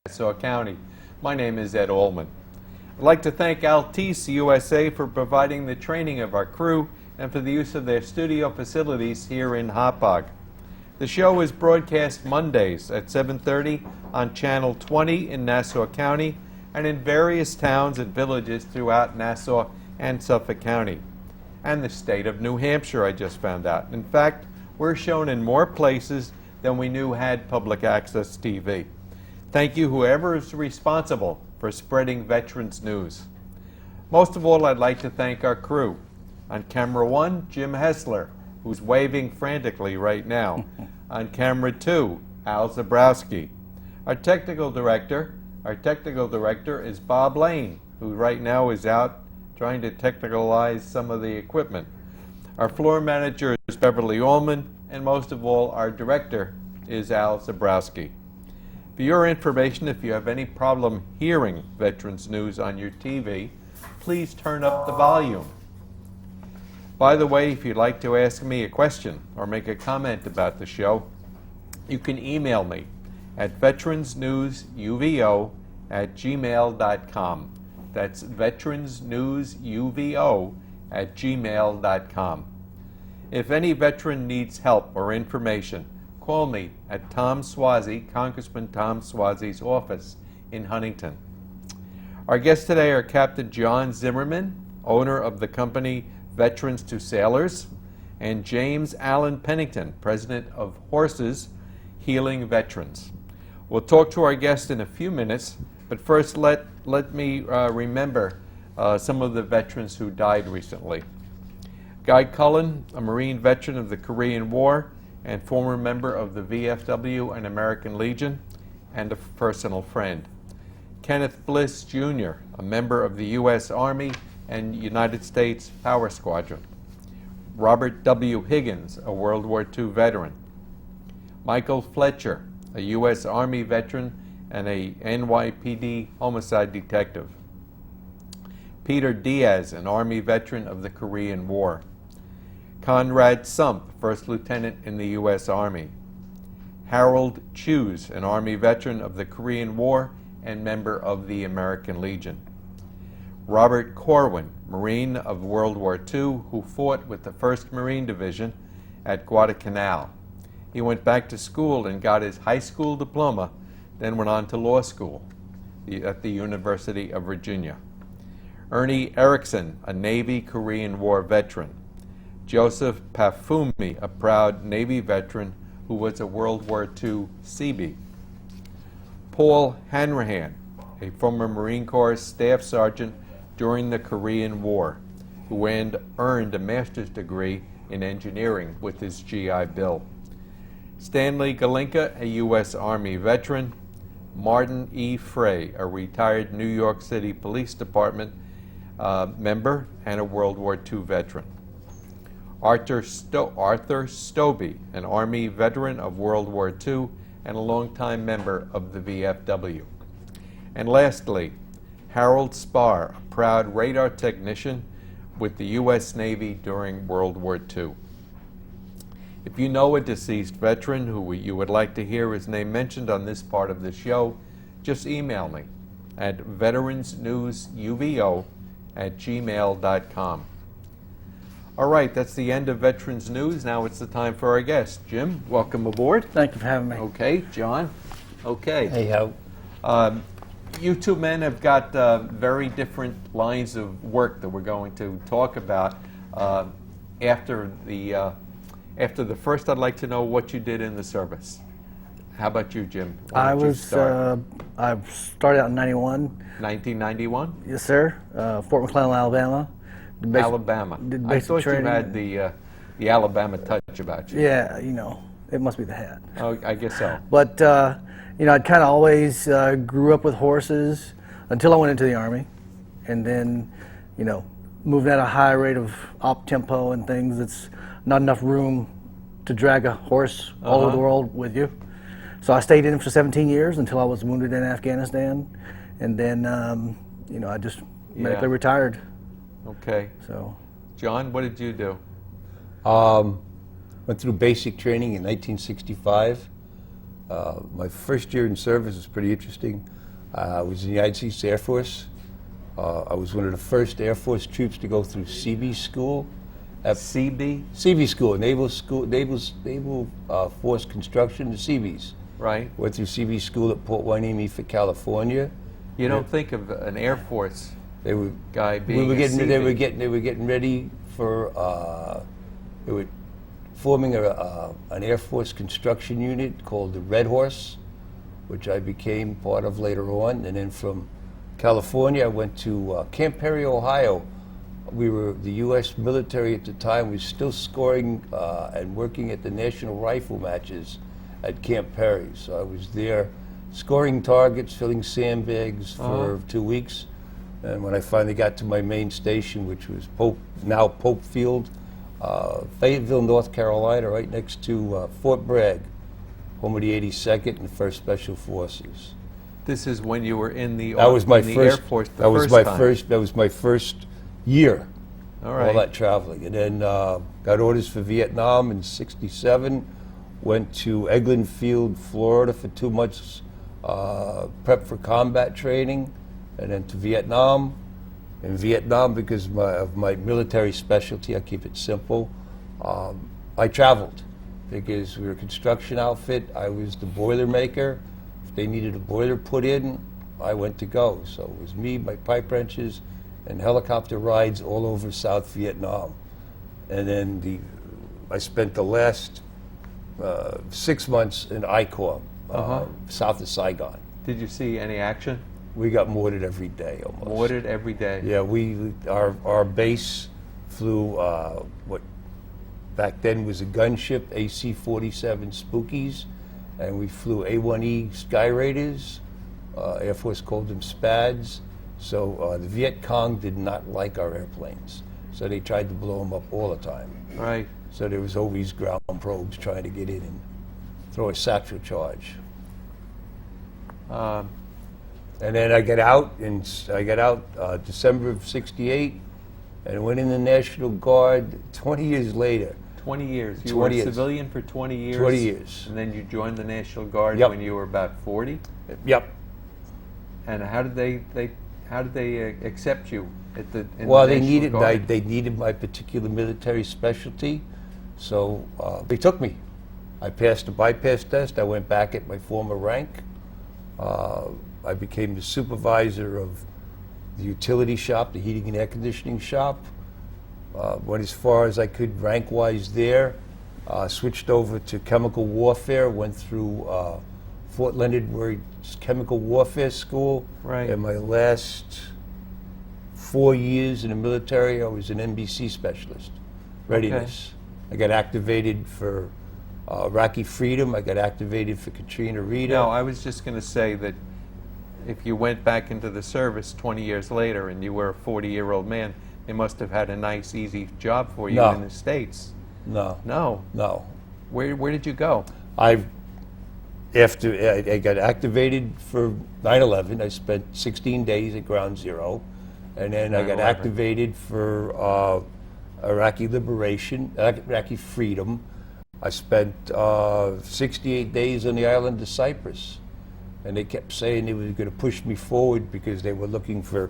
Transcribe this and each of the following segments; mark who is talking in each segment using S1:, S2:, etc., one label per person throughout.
S1: Nassau County. My name is Ed Allman. I'd like to thank Altice USA for providing the training of our crew and for the use of their studio facilities here in Hauppauge. The show is broadcast Mondays at 7:30 on Channel 20 in Nassau County and in various towns and villages throughout Nassau and Suffolk County. And the state of New Hampshire, I just found out. In fact, we're shown in more places than we knew had public access TV. Thank you, whoever is responsible for spreading veterans news. Most of all, I'd like to thank our crew. On camera 1, Jim Hessler, who's waving frantically right now. On camera 2, Al Zabrowski. Our technical director is Bob Lane, who right now is out trying to technicalize some of the equipment. Our floor manager is Beverly Allman, and most of all, our director is Al Zabrowski. For your information, if you have any problem hearing veterans news on your TV, please turn up the volume. By the way, if you'd like to ask me a question or make a comment about the show, you can email me at veteransnewsuvo@gmail.com. That's veteransnewsuvo@gmail.com. If any veteran needs help or information, call me at Tom Swazi, Congressman Tom Swazi's office in Huntington. Our guests today are Captain John Zimmermann, owner of the company Veterans to Sailors, and James Allen Pennington, president of Horses Healing Veterans. We'll talk to our guest in a few minutes, but first let me remember some of the veterans who died recently. Guy Cullen, a Marine veteran of the Korean War and former member of the VFW and American Legion, and a personal friend. Kenneth Bliss, Jr., a member of the U.S. Army and United States Power Squadron. Robert W. Higgins, a World War II veteran. Michael Fletcher, a U.S. Army veteran and a NYPD homicide detective. Peter Diaz, an Army veteran of the Korean War. Conrad Sump, First Lieutenant in the U.S. Army. Harold Chews, an Army veteran of the Korean War and member of the American Legion. Robert Corwin, Marine of World War II, who fought with the 1st Marine Division at Guadalcanal. He went back to school and got his high school diploma, then went on to law school at the University of Virginia. Ernie Erickson, a Navy Korean War veteran. Joseph Pafumi, a proud Navy veteran who was a World War II Seabee. Paul Hanrahan, a former Marine Corps Staff Sergeant during the Korean War, who earned a master's degree in engineering with his GI Bill. Stanley Galinka, a U.S. Army veteran. Martin E. Frey, a retired New York City Police Department member and a World War II veteran. Arthur Stobie, an Army veteran of World War II and a longtime member of the VFW. And lastly, Harold Spar, a proud radar technician with the U.S. Navy during World War II. If you know a deceased veteran who you would like to hear his name mentioned on this part of the show, just email me at veteransnewsuvo@gmail.com. All right, that's the end of Veterans News. Now it's the time for our guest. Jim, welcome aboard.
S2: Thank you for having me.
S1: Okay, John. Okay.
S3: Hey, how?
S1: You two men have got very different lines of work that we're going to talk about. After the first, I'd like to know what you did in the service. How about you, Jim?
S2: I started out in 91.
S1: 1991?
S2: Yes, sir. Fort McClellan, Alabama.
S1: Alabama. I thought you had the Alabama touch about you.
S2: Yeah, you know, it must be the hat.
S1: Oh, I guess so.
S2: But, you know, I kind of always grew up with horses until I went into the Army. And then, you know, moving at a high rate of op-tempo and things, it's not enough room to drag a horse all over the world with you. So I stayed in for 17 years until I was wounded in Afghanistan. And then, you know, I just medically retired.
S1: Okay.
S2: So,
S1: John, what did you do?
S3: Went through basic training in 1965. My first year in service was pretty interesting. I was in the United States Air Force. I was one of the first Air Force troops to go through CB school.
S1: CB?
S3: CB school, Naval Force Construction, the CBs.
S1: Right.
S3: Went through CB school at Port Hueneme for California.
S1: You don't think of an Air Force
S3: They were
S1: guy being
S3: we were
S1: a
S3: getting
S1: CB.
S3: they were getting ready for they were forming an Air Force construction unit called the Red Horse, which I became part of later on. And then from California, I went to Camp Perry, Ohio. We were, the U.S. military at the time was still scoring and working at the National Rifle matches at Camp Perry. So I was there scoring targets, filling sandbags for 2 weeks. And when I finally got to my main station, which was now Pope Field, Fayetteville, North Carolina, right next to Fort Bragg, home of the 82nd and 1st Special Forces.
S1: This is when you were in the,
S3: That was my
S1: in the
S3: first.
S1: Air Force the
S3: that was
S1: first
S3: my
S1: time.
S3: first. That was my first year.
S1: All right.
S3: All that traveling, and then got orders for Vietnam in '67. Went to Eglin Field, Florida, for 2 months, prep for combat training, and then to Vietnam. In Vietnam, because of my military specialty, I keep it simple. I traveled because we were a construction outfit. I was the boiler maker. If they needed a boiler put in, I went to go. So it was me, my pipe wrenches, and helicopter rides all over South Vietnam. And then I spent the last 6 months in I Corps, south of Saigon.
S1: Did you see any action?
S3: We got mortared every day almost.
S1: Mortared every day.
S3: Yeah, our base flew what back then was a gunship, AC-47 Spookies, and we flew A-1E Sky Raiders. Air Force called them SPADs. So the Viet Cong did not like our airplanes, so they tried to blow them up all the time.
S1: Right.
S3: So there was always ground probes trying to get in and throw a satchel charge. And then I got out December of '68, and went in the National Guard 20 years later.
S1: 20 years. You
S3: 20
S1: were a
S3: years.
S1: civilian for 20 years.
S3: 20 years.
S1: And then you joined the National Guard
S3: Yep.
S1: when you were about 40.
S3: Yep.
S1: And how did they accept you at the? In
S3: Well,
S1: the
S3: they
S1: National
S3: needed
S1: Guard?
S3: they needed my particular military specialty, so they took me. I passed the bypass test. I went back at my former rank. I became the supervisor of the utility shop, the heating and air conditioning shop. Went as far as I could rank-wise there. Switched over to chemical warfare. Went through Fort Leonard Wood's chemical warfare school.
S1: Right.
S3: In my last 4 years in the military, I was an NBC specialist, readiness. I got activated for Iraqi freedom. I got activated for Katrina Rita.
S1: No, I was just going to say that if you went back into the service 20 years later and you were a 40-year-old man, they must have had a nice, easy job for you
S3: No.
S1: in the States.
S3: No.
S1: No.
S3: No.
S1: Where did you go?
S3: After I got activated for 9/11, I spent 16 days at Ground Zero, and then I got
S1: 9/11.
S3: activated for Iraqi liberation, Iraqi freedom. I spent 68 days on the island of Cyprus, and they kept saying they were going to push me forward because they were looking for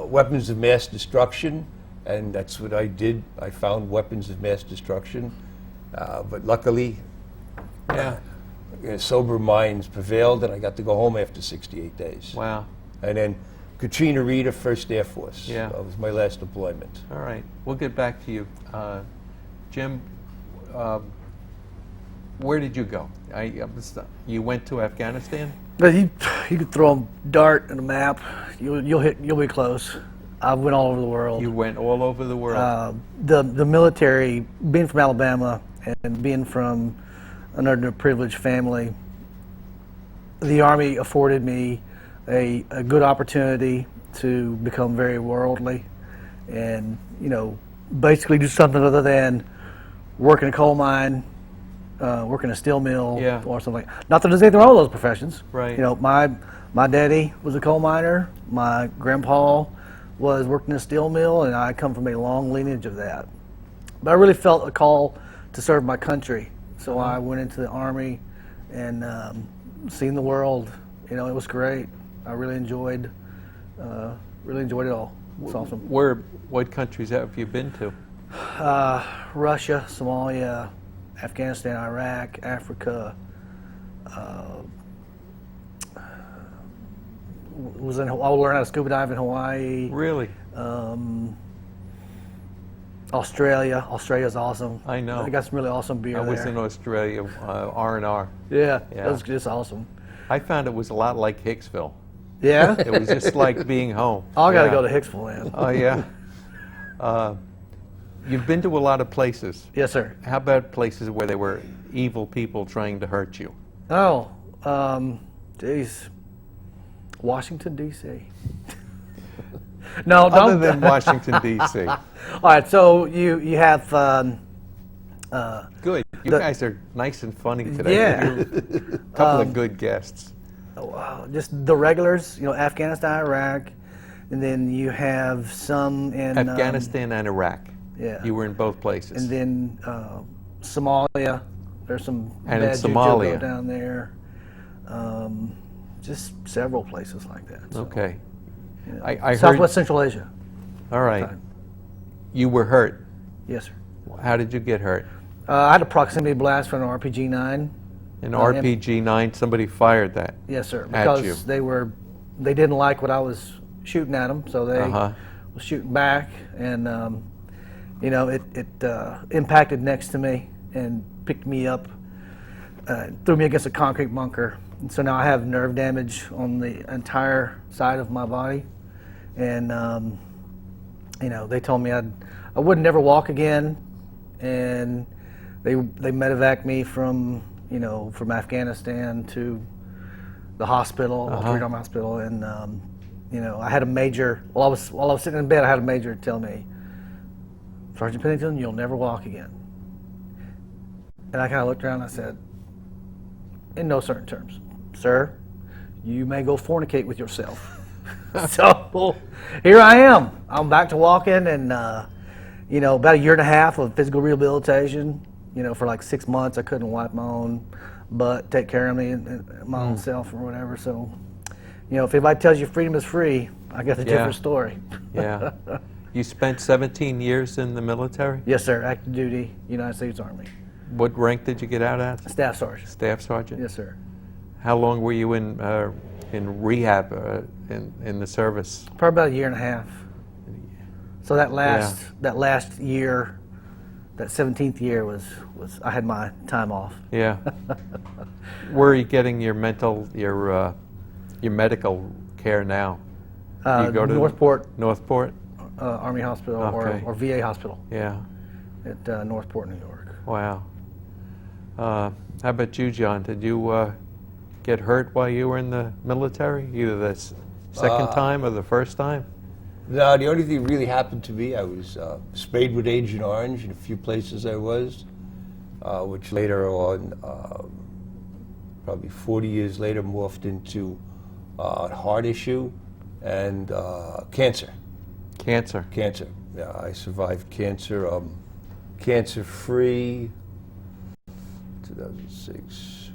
S3: weapons of mass destruction, and that's what I did. I found weapons of mass destruction, but luckily, sober minds prevailed, and I got to go home after 68 days.
S1: Wow.
S3: And then Katrina Rita, 1st Air Force.
S1: Yeah.
S3: That was my last deployment.
S1: All right. We'll get back to you. Jim, where did you go? You went to Afghanistan?
S2: But you could throw a dart and a map, you'll be close. I went all over the world.
S1: You went all over the world.
S2: The military, being from Alabama and being from an underprivileged family, the Army afforded me a good opportunity to become very worldly and, basically do something other than work in a coal mine, work in a steel mill, or something. Not that there's anything wrong with those professions.
S1: Right.
S2: My daddy was a coal miner. My grandpa was working in a steel mill, and I come from a long lineage of that. But I really felt a call to serve my country, so I went into the Army and seeing the world. You know, it was great. I really enjoyed it all. It's awesome.
S1: What countries have you been to?
S2: Russia, Somalia, Afghanistan, Iraq, Africa. I learned how to scuba dive in Hawaii.
S1: Really?
S2: Australia. Australia's awesome.
S1: I know.
S2: They got some really awesome beer
S1: I was
S2: there.
S1: in Australia, R&R.
S2: Yeah,
S1: Yeah.
S2: that was just awesome.
S1: I found it was a lot like Hicksville.
S2: Yeah?
S1: It was just like being home.
S2: I got to
S1: Yeah.
S2: go to Hicksville, man.
S1: Oh, yeah. You've been to a lot of places.
S2: Yes, sir.
S1: How about places where there were evil people trying to hurt you?
S2: Oh, geez. Washington, D.C. No,
S1: Other
S2: don't.
S1: than Washington, D.C.
S2: All right, so you have
S1: Good. You guys are nice and funny today.
S2: Yeah.
S1: You're a couple of good guests.
S2: just the regulars, you know, Afghanistan, Iraq, and then you have some in
S1: Afghanistan and Iraq.
S2: Yeah.
S1: You were in both places.
S2: and then Somalia. There's some
S1: And in
S2: bad juju
S1: Somalia.
S2: down there. Just several places like that. So,
S1: Okay.
S2: you know.
S1: I heard.
S2: Southwest Central Asia.
S1: All right.
S2: Time.
S1: You were hurt.
S2: Yes, sir.
S1: How did you get hurt?
S2: I had a proximity blast from an RPG-9.
S1: An RPG-9. Somebody fired that.
S2: Yes, sir.
S1: At
S2: Because
S1: you.
S2: they didn't like what I was shooting at them, so they
S1: Uh-huh.
S2: was shooting back, and you know, it impacted next to me and picked me up, threw me against a concrete bunker. And so now I have nerve damage on the entire side of my body, and you know, they told me I would never walk again, and they medevaced me from Afghanistan to the hospital, Freedom Hospital, and you know, I had a major. While I was sitting in bed, I had a major tell me, "Sergeant Pennington, you'll never walk again." And I kind of looked around and I said, in no certain terms, "Sir, you may go fornicate with yourself." So here I am. I'm back to walking, and you know, about a year and a half of physical rehabilitation. You know, for like 6 months, I couldn't wipe my own butt, take care of me, and my own self, or whatever. So, you know, if anybody tells you freedom is free, I guess a different story.
S1: Yeah. You spent 17 years in the military?
S2: Yes, sir. Active duty, United States Army.
S1: What rank did you get out at?
S2: Staff sergeant.
S1: Staff sergeant?
S2: Yes, sir.
S1: How long were you in rehab in the service?
S2: Probably about a year and a half. So that last year, that 17th year was I had my time off.
S1: Yeah. Where are you getting your medical care now? You go to
S2: Northport
S1: Northport?
S2: Army Hospital
S1: Okay.
S2: or VA Hospital
S1: Yeah.
S2: at Northport, New York.
S1: Wow. How about you, John? Did you get hurt while you were in the military? Either the second time or the first time?
S3: No, the only thing that really happened to me, I was sprayed with Agent Orange in a few places I was, which later on, probably 40 years later, morphed into a heart issue and cancer.
S1: Cancer.
S3: Cancer. Yeah, I survived cancer. Cancer-free. 2006.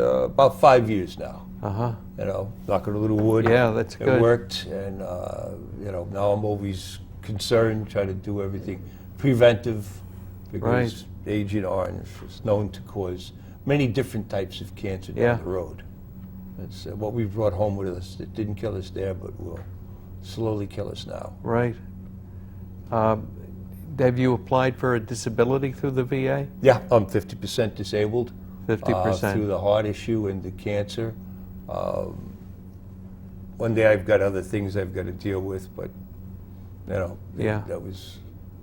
S3: About 5 years now.
S1: Uh-huh.
S3: You know, knocking a little wood.
S1: Yeah, that's good.
S3: It worked, and you know, now I'm always concerned, trying to do everything preventive, because Agent Orange is known to cause many different types of cancer down the road. That's what we've brought home with us. It didn't kill us there, but will slowly kill us now.
S1: Right. Have you applied for a disability through the VA?
S3: Yeah, I'm 50% disabled.
S1: 50%.
S3: Through the heart issue and the cancer. One day I've got other things I've got to deal with, but you know, that was,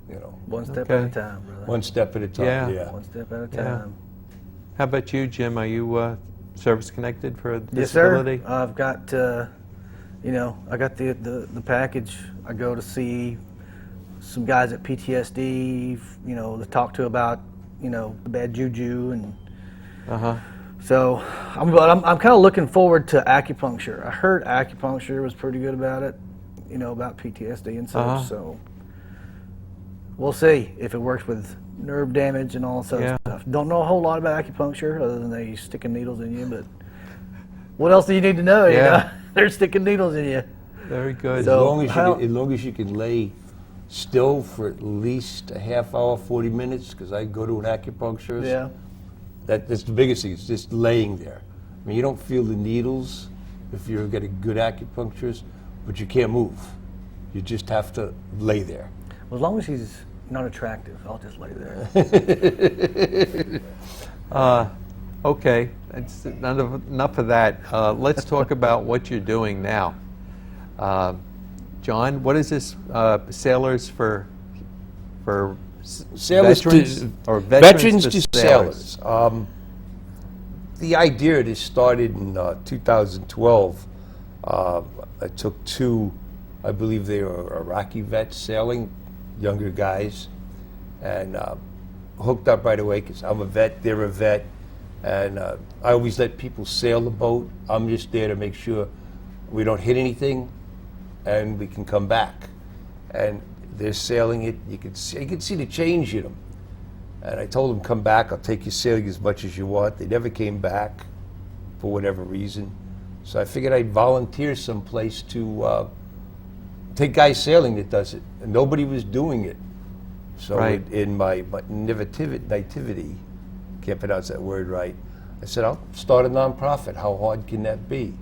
S3: you know,
S2: One step at a time, brother.
S3: one step at a time.
S1: Yeah.
S2: One step at a
S1: Yeah.
S2: time.
S1: How about you, Jim? Are you service connected for a
S2: Yes, sir.
S1: disability?
S2: I've got, you know, I got the package. I go to see some guys at PTSD, you know, to talk to about, you know, the bad juju, and
S1: Uh-huh.
S2: so I'm kind of looking forward to acupuncture. I heard acupuncture was pretty good about it, you know, about PTSD and such.
S1: Uh-huh.
S2: So we'll see if it works with nerve damage and all that
S1: Yeah.
S2: stuff. Don't know a whole lot about acupuncture other than they sticking needles in you, but what else do you need to know? You
S1: Yeah.
S2: know? They're sticking needles in you.
S1: Very good.
S2: So-
S3: As long as you can lay still for at least a half hour, 40 minutes, because I go to an acupuncturist.
S2: Yeah.
S3: That's the biggest thing. It's just laying there. I mean, you don't feel the needles if you get a good acupuncturist, but you can't move. You just have to lay there.
S2: Well, as long as he's not attractive, I'll just lay there.
S1: Okay, that's enough of that. Let's talk about what you're doing now. John, what is this, Sailors for
S3: Sailors
S1: veterans,
S3: to,
S1: or
S3: veterans
S1: to
S3: to sailors. The idea of this started in 2012. I took two, I believe they were Iraqi vets sailing, younger guys, and hooked up right away because I'm a vet, they're a vet, and I always let people sail the boat. I'm just there to make sure we don't hit anything and we can come back. And they're sailing it, you can see the change in them. And I told them, come back, I'll take you sailing as much as you want. They never came back for whatever reason. So I figured I'd volunteer someplace to take guys sailing that does it. And nobody was doing it. So
S1: Right.
S3: in my nativity, can't pronounce that word right, I said, I'll start a nonprofit. How hard can that be?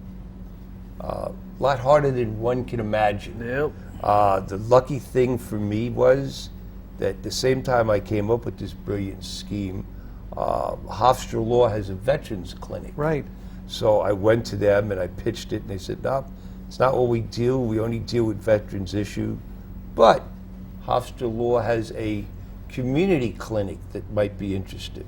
S3: A lot harder than one can imagine.
S2: Yep.
S3: The lucky thing for me was that at the same time I came up with this brilliant scheme, Hofstra Law has a veterans clinic.
S1: Right.
S3: So I went to them and I pitched it, and they said, no, it's not what we do. We only deal with veterans issue. But Hofstra Law has a community clinic that might be interested.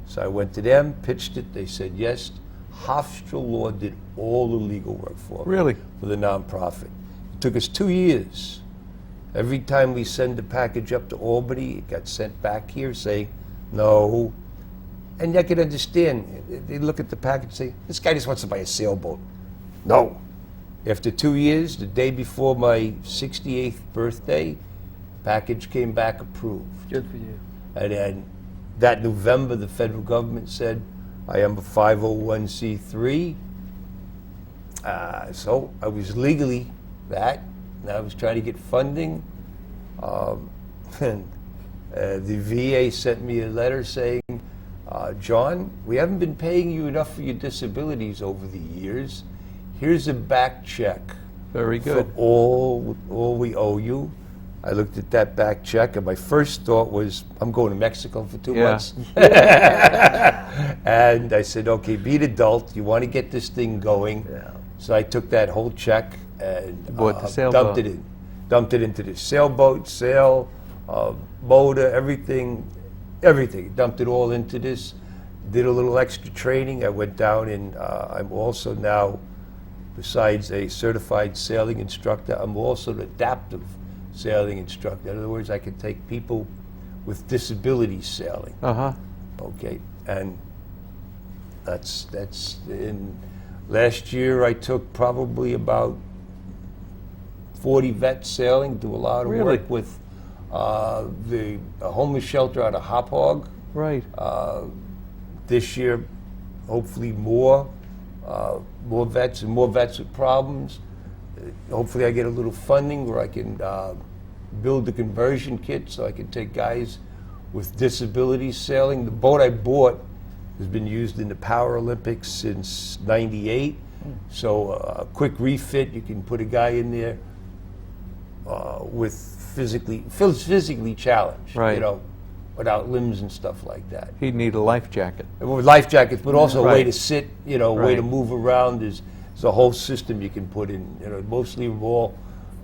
S3: So I went to them, pitched it. They said yes. Hofstra Law did all the legal work for me.
S1: Really?
S3: For the nonprofit. It took us 2 years. Every time we send a package up to Albany, it got sent back here saying, no. And I can understand. They look at the package and say, this guy just wants to buy a sailboat. No. After 2 years, the day before my 68th birthday, package came back approved.
S2: Good for you.
S3: And then that November, the federal government said, I am a 501c3. So I was legally that, and I was trying to get funding. And the VA sent me a letter saying, John, we haven't been paying you enough for your disabilities over the years. Here's a back check.
S1: Very good.
S3: For all we owe you. I looked at that back check, and my first thought was, I'm going to Mexico for 2
S1: Yeah.
S3: months. And I said, okay, be an adult. You want to get this thing going.
S2: Yeah.
S3: So I took that whole check and
S1: bought the sailboat.
S3: dumped it in. Dumped it into the sailboat, sail, motor, everything. Dumped it all into this. Did a little extra training. I went down, and I'm also now, besides a certified sailing instructor, I'm also an adaptive sailing instructor. In other words, I can take people with disabilities sailing.
S1: Uh-huh.
S3: Okay, and that's in last year I took probably about 40 vets sailing, do a lot of
S1: Really?
S3: work with the homeless shelter out of Hop Hog.
S1: Right.
S3: This year, hopefully more vets and more vets with problems. Hopefully I get a little funding where I can build the conversion kit so I can take guys with disabilities sailing. The boat I bought has been used in the Paralympics since '98. So a quick refit, you can put a guy in there with physically challenged,
S1: Right.
S3: you know, without limbs and stuff like that.
S1: He'd need a life jacket.
S3: With life jackets, but also a way
S1: Right.
S3: to sit, you know, a way to
S1: Right.
S3: move around. There's a whole system you can put in. You know, mostly all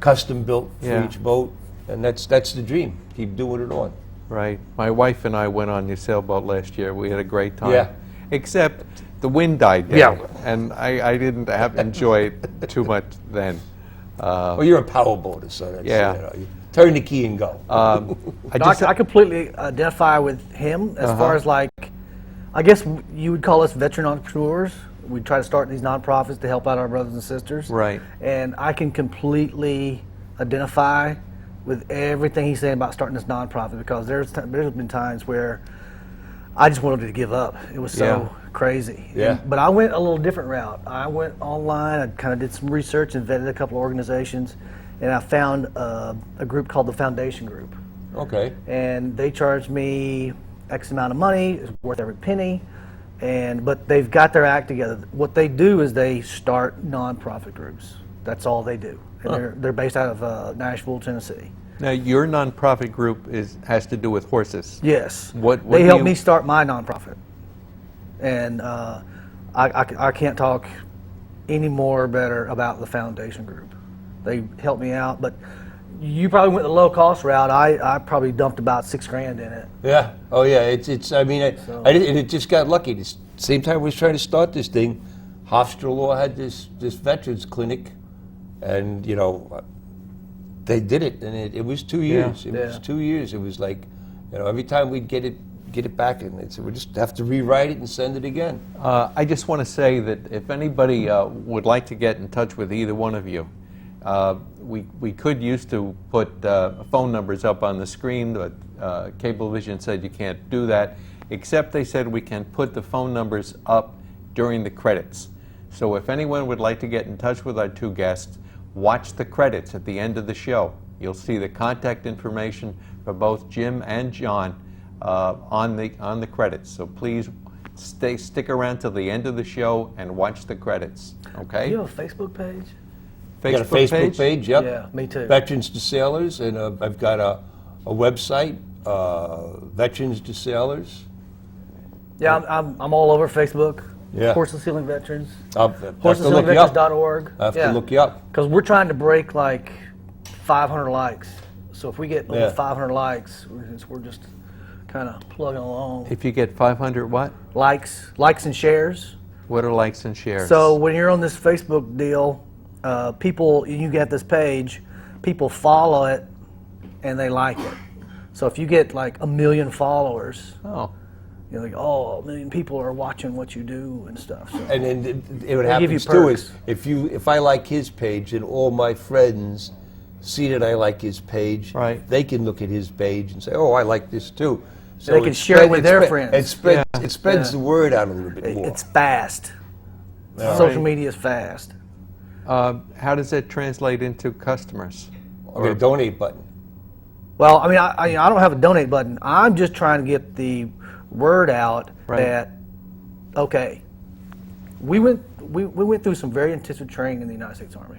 S3: custom built for
S1: Yeah.
S3: each boat, and that's the dream. Keep doing it on.
S1: Right. My wife and I went on your sailboat last year. We had a great time.
S3: Yeah.
S1: Except the wind died down.
S3: Yeah.
S1: And I didn't enjoy it too much then.
S3: Well, you're a power boater, so that's,
S1: Yeah.
S3: you know, you turn the key and go.
S2: I completely identify with him as far as, like, I guess you would call us veteran entrepreneurs. We try to start these nonprofits to help out our brothers and sisters.
S1: Right.
S2: And I can completely identify with everything he's saying about starting this nonprofit, because there's been times where I just wanted to give up. It was so
S1: Yeah.
S2: crazy.
S3: Yeah.
S2: But I went a little different route. I went online. I kind of did some research and vetted a couple of organizations, and I found a group called the Foundation Group.
S3: Okay.
S2: And they charged me X amount of money. It's worth every penny. But they've got their act together. What they do is they start nonprofit groups. That's all they do. And they're based out of Nashville, Tennessee.
S1: Now, your nonprofit group has to do with horses.
S2: Yes.
S1: What
S2: they
S1: do
S2: helped
S1: you-
S2: me start my nonprofit. And I can't talk any more better about the Foundation Group. They helped me out, but you probably went the low cost route. I probably dumped about $6,000 in it.
S3: Yeah. Oh, yeah. It's. I mean, I did, and it just got lucky. The same time I was trying to start this thing, Hofstra Law had this veterans clinic, and they did it, and it was 2 years. It was 2 years. It was like, every time we'd get it back, and they'd say, we just have to rewrite it and send it again.
S1: I just want to say that if anybody would like to get in touch with either one of you, we could used to put phone numbers up on the screen, but Cablevision said you can't do that, except they said we can put the phone numbers up during the credits. So if anyone would like to get in touch with our two guests, watch the credits at the end of the show. You'll see the contact information for both Jim and John on the credits. So please stick around till the end of the show and watch the credits. Okay?
S2: Do you have a Facebook page?
S3: I got a Facebook page, yep.
S2: Yeah, me too.
S3: Veterans to Sailors, and I've got a website, Veterans to Sailors.
S2: Yeah, I'm all over Facebook.
S3: Yeah.
S2: Horseless Healing Veterans.
S3: I'll have to look you up.
S2: Horseshealingveterans.org.
S3: I have to look you up.
S2: Because we're trying to break like 500 likes. So if we get over 500 likes, we're just kind of plugging along.
S1: If you get 500 what?
S2: Likes and shares.
S1: What are likes and shares?
S2: So when you're on this Facebook deal, you get this page, people follow it and they like it. So if you get like 1 million followers, you're like, 1 million people are watching what you do and stuff. So
S3: And then it would
S2: They give you
S3: happen too
S2: perks.
S3: is if I like his page and all my friends see that I like his page,
S1: Right.
S3: they can look at his page and say, "Oh, I like this too." So
S2: They can share it with their friends.
S3: It spreads the word out a little bit more.
S2: it's fast. Social media is fast.
S1: how does that translate into customers?
S3: I got a donate button.
S2: Well, I mean, I don't have a donate button. I'm just trying to get the word out that, okay, we went through some very intensive training in the United States Army.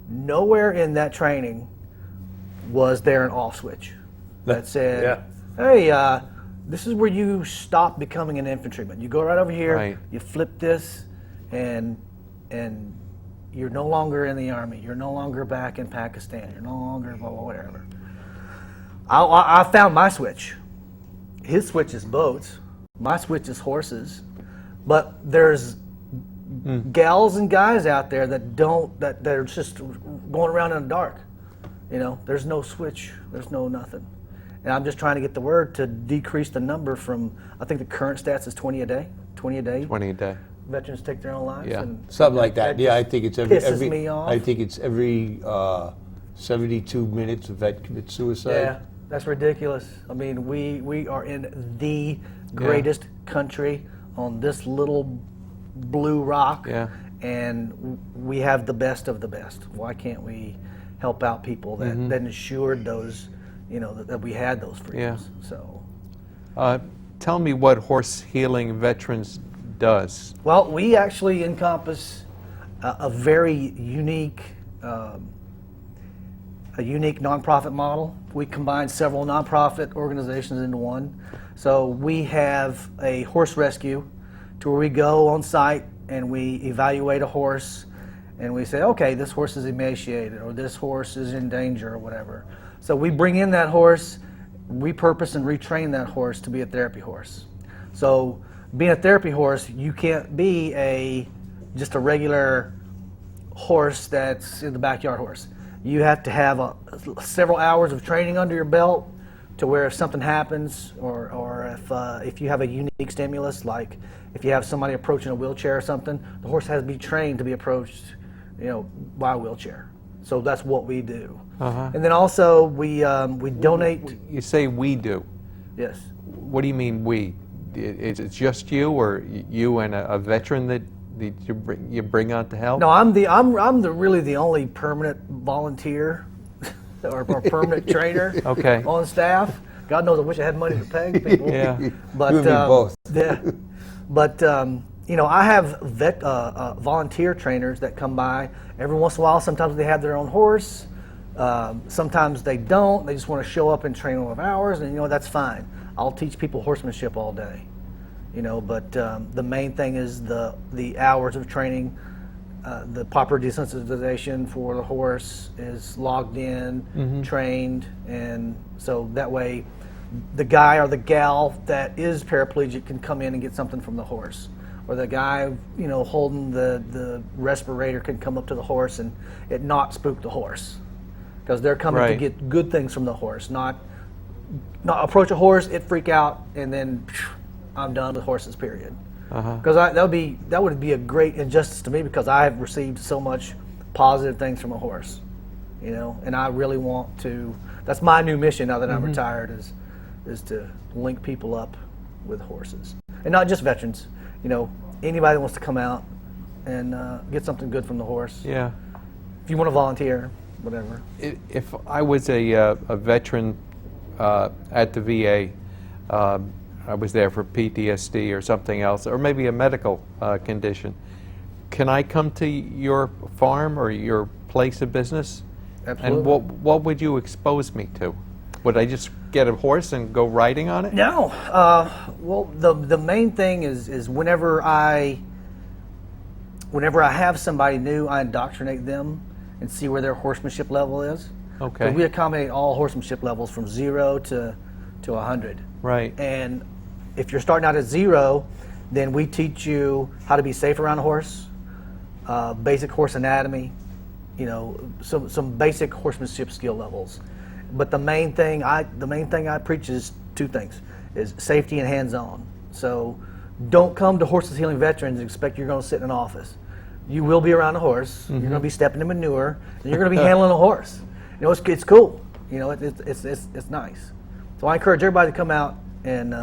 S2: Nowhere in that training was there an off switch that said, hey, this is where you stop becoming an infantryman. You go right over here, you flip this, and you're no longer in the Army. You're no longer back in Pakistan. You're no longer whatever. I found my switch. His switch is boats. My switch is horses. But there's gals and guys out there that are just going around in the dark. There's no switch. There's no nothing. And I'm just trying to get the word to decrease the number from, I think the current stats is 20 a day. 20 a day.
S1: 20 a day.
S2: Veterans take their own lives.
S1: Yeah.
S2: And
S3: Something like that. Yeah, I think it's every.
S2: pisses me off.
S3: I think it's every 72 minutes a vet commits suicide.
S2: Yeah, that's ridiculous. I mean, we are in the greatest country on this little blue rock, and we have the best of the best. Why can't we help out people that ensured those, that we had those freedoms? So,
S3: Tell me what Horse Healing Veterans does.
S2: Well, we actually encompass a very unique nonprofit model. We combine several nonprofit organizations into one. So we have a horse rescue to where we go on site and we evaluate a horse and we say, okay, this horse is emaciated or this horse is in danger or whatever. So we bring in that horse, repurpose and retrain that horse to be a therapy horse. So being a therapy horse, you can't be just a regular horse that's in the backyard horse. You have to have several hours of training under your belt to where if something happens or if you have a unique stimulus, like if you have somebody approaching a wheelchair or something, the horse has to be trained to be approached, by a wheelchair. So that's what we do. And then also we donate.
S1: You say we do.
S2: Yes.
S1: What do you mean we? Is it just you, or you and a veteran that you bring on to help?
S2: No, I'm really the only permanent volunteer or permanent trainer
S1: Okay.
S2: on staff. God knows, I wish I had money to pay people.
S1: Yeah.
S2: But
S3: You and me both.
S2: Yeah. But you know, I have volunteer trainers that come by every once in a while. Sometimes they have their own horse. Sometimes they don't. They just want to show up and train all of hours, and you know, that's fine. I'll teach people horsemanship all day. You know, but the main thing is the hours of training. The proper desensitization for the horse is logged in, trained, and so that way the guy or the gal that is paraplegic can come in and get something from the horse. Or the guy, you know, holding the respirator can come up to the horse and it not spook the horse. Because they're coming to get good things from the horse, not approach a horse, it freak out, and then I'm done with horses, period. Because that would be a great injustice to me, because I have received so much positive things from a horse, you know, and I really want to. That's my new mission now that I'm retired, is to link people up with horses, and not just veterans. You know, anybody that wants to come out and get something good from the horse.
S1: Yeah.
S2: If you want to volunteer, whatever.
S1: If I was a veteran at the VA. I was there for PTSD or something else, or maybe a medical condition. Can I come to your farm or your place of business?
S2: Absolutely.
S1: And what would you expose me to? Would I just get a horse and go riding on it?
S2: No. Well, the main thing is whenever I have somebody new, I indoctrinate them and see where their horsemanship level is.
S1: Okay.
S2: 'Cause we accommodate all horsemanship levels from 0 to 100.
S1: Right.
S2: And if you're starting out at 0, then we teach you how to be safe around a horse, basic horse anatomy, you know, some basic horsemanship skill levels. But the main thing I preach is 2 things: is safety and hands-on. So don't come to Horses Healing Veterans and expect you're going to sit in an office. You will be around a horse. You're going to be stepping in manure, and you're going to be handling a horse. You know, it's cool. You know, it's nice. So I encourage everybody to come out and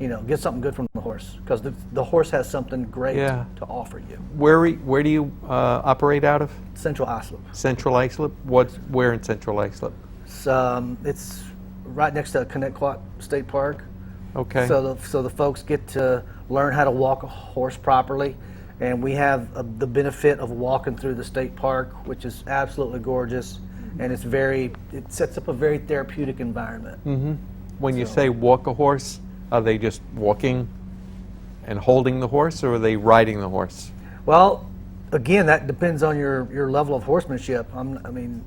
S2: you know, get something good from the horse, because the horse has something great to offer you.
S1: Where do you operate out of?
S2: Central Islip.
S1: Central Islip? Where in Central Islip?
S2: It's right next to Connecticut State Park.
S1: Okay.
S2: So the folks get to learn how to walk a horse properly, and we have the benefit of walking through the state park, which is absolutely gorgeous, and it sets up a very therapeutic environment.
S1: Mm-hmm. When you say walk a horse, are they just walking and holding the horse, or are they riding the horse?
S2: Well, again, that depends on your level of horsemanship. I'm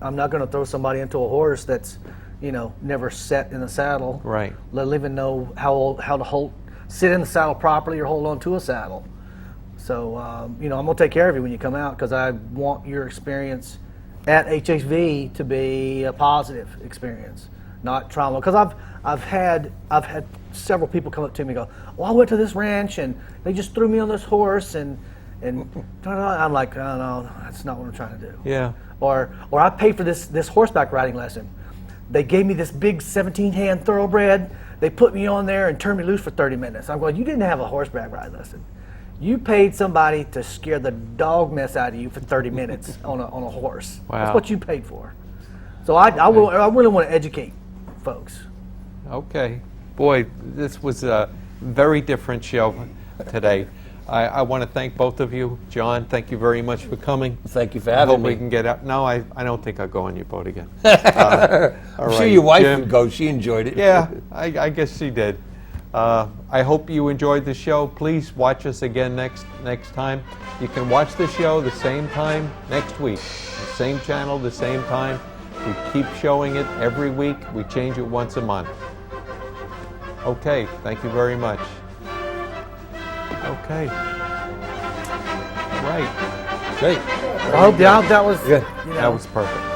S2: not going to throw somebody into a horse that's, you know, never sat in a saddle.
S1: Right.
S2: Let even know how to sit in the saddle properly or hold on to a saddle. So, you know, I'm going to take care of you when you come out, because I want your experience at HHV to be a positive experience, not trauma. Because I've had several people come up to me and go, "Well, I went to this ranch and they just threw me on this horse and I'm like, oh, no, that's not what I'm trying to do."
S1: Yeah.
S2: Or I paid for this horseback riding lesson. They gave me this big 17-hand thoroughbred. They put me on there and turned me loose for 30 minutes. I'm going, you didn't have a horseback riding lesson. You paid somebody to scare the dog mess out of you for 30 minutes on a horse.
S1: Wow.
S2: That's what you paid for. So I really want to educate folks.
S1: Okay. Boy, this was a very different show today. I want to thank both of you. John, thank you very much for coming.
S3: Thank you for
S1: I
S3: having
S1: hope
S3: me.
S1: we can get out. No, I don't think I'll go on your boat again.
S3: I'm sure your wife would go. She enjoyed it.
S1: Yeah, I guess she did. I hope you enjoyed the show. Please watch us again next time. You can watch the show the same time next week. The same channel, the same time. We keep showing it every week. We change it once a month. Okay, thank you very much. Okay. All right.
S3: Great.
S2: I hope that was
S3: Good.
S2: you know,
S1: That was perfect.